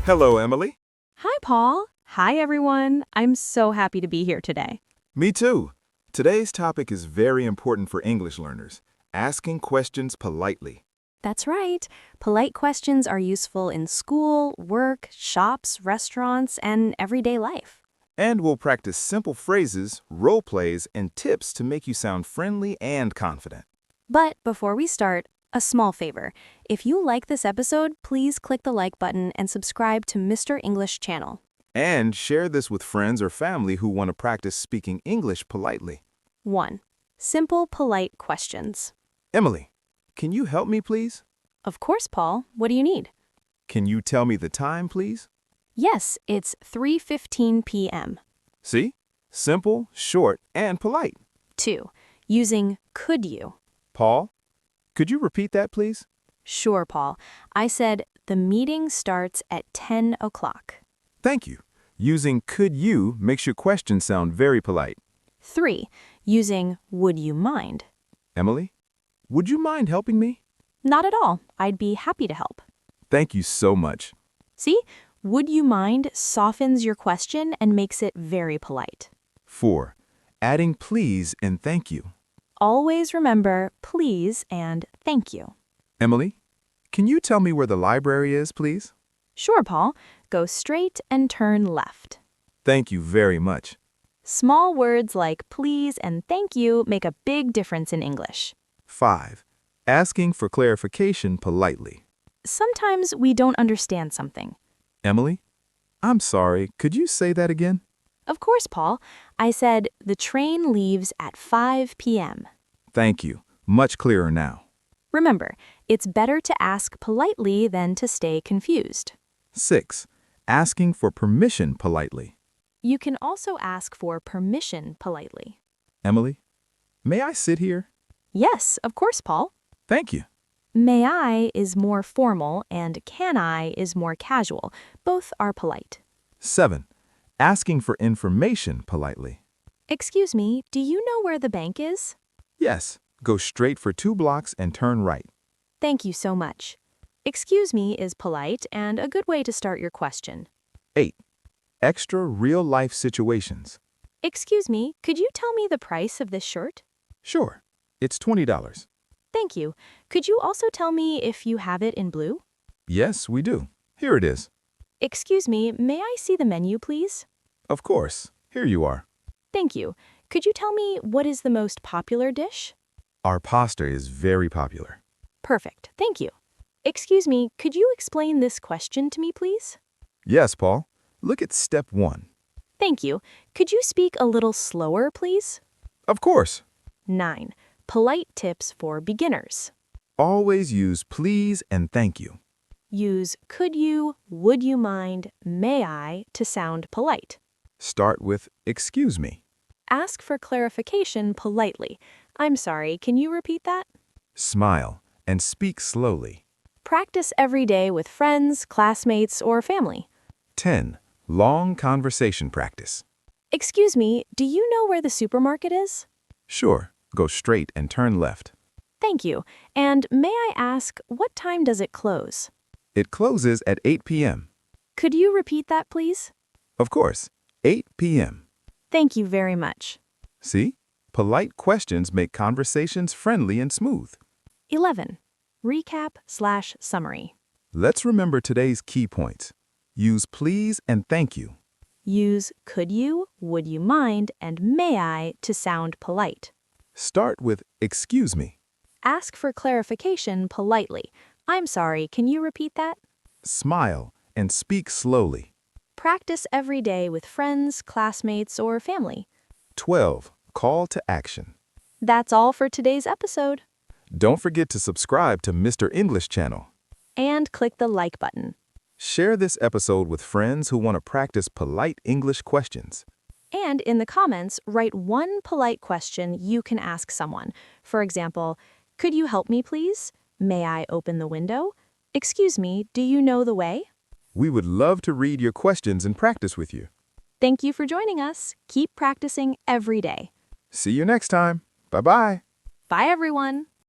Hello, Emily. Hi, Paul. Hi, everyone. I'm so happy to be here today. Me too. Today's topic is very important for English learners, asking questions politely. That's right. Polite questions are useful in school, work, shops, restaurants, and everyday life. And we'll practice simple phrases, role plays, and tips to make you sound friendly and confident. But before we start, a small favor. If you like this episode, please click the like button and subscribe to Mr. English channel. And share this with friends or family who want to practice speaking English politely. 1. Simple, polite questions. Emily, can you help me, please? Of course, Paul. What do you need? Can you tell me the time, please? Yes, it's 3:15 p.m. See? Simple, short, and polite. 2. Using could you. Paul, could you repeat that, please? Sure, Paul. I said the meeting starts at 10 o'clock. Thank you. Using could you makes your question sound very polite. 3. Using would you mind. Emily, would you mind helping me? Not at all. I'd be happy to help. Thank you so much. See? Would you mind softens your question and makes it very polite. 4. Adding please and thank you. Always remember please and thank you. Emily, can you tell me where the library is, please? Sure, Paul. Go straight and turn left. Thank you very much. Small words like please and thank you make a big difference in English. 5. Asking for clarification politely. Sometimes we don't understand something. Emily, I'm sorry, could you say that again? Of course, Paul. I said the train leaves at 5 p.m. Thank you. Much clearer now. Remember, it's better to ask politely than to stay confused. 6. Asking for permission politely. You can also ask for permission politely. Emily, may I sit here? Yes, of course, Paul. Thank you. May I is more formal and can I is more casual. Both are polite. 7. Asking for information politely. Excuse me, do you know where the bank is? Yes, go straight for 2 blocks and turn right. Thank you so much. Excuse me is polite and a good way to start your question. 8. Extra real-life situations. Excuse me, could you tell me the price of this shirt? Sure, it's $20. Thank you. Could you also tell me if you have it in blue? Yes, we do. Here it is. Excuse me, may I see the menu, please? Of course. Here you are. Thank you. Could you tell me what is the most popular dish? Our pasta is very popular. Perfect. Thank you. Excuse me, could you explain this question to me, please? Yes, Paul. Look at step 1. Thank you. Could you speak a little slower, please? Of course. 9. Polite tips for beginners. Always use please and thank you. Use could you, would you mind, may I to sound polite. Start with excuse me. Ask for clarification politely. I'm sorry, can you repeat that? Smile and speak slowly. Practice every day with friends, classmates, or family. 10. Long conversation practice. Excuse me, do you know where the supermarket is? Sure, go straight and turn left. Thank you. And may I ask, what time does it close? It closes at 8 p.m. Could you repeat that, please? Of course, 8 p.m. Thank you very much. See? Polite questions make conversations friendly and smooth. 11. Recap/summary. Let's remember today's key points. Use please and thank you. Use could you, would you mind, and may I to sound polite. Start with excuse me. Ask for clarification politely. I'm sorry, can you repeat that? Smile and speak slowly. Practice every day with friends, classmates, or family. 12. Call to action. That's all for today's episode. Don't forget to subscribe to Mr. English channel. And click the like button. Share this episode with friends who want to practice polite English questions. And in the comments, write one polite question you can ask someone. For example, could you help me please? May I open the window? Excuse me, do you know the way? We would love to read your questions and practice with you. Thank you for joining us. Keep practicing every day. See you next time. Bye-bye. Bye, everyone.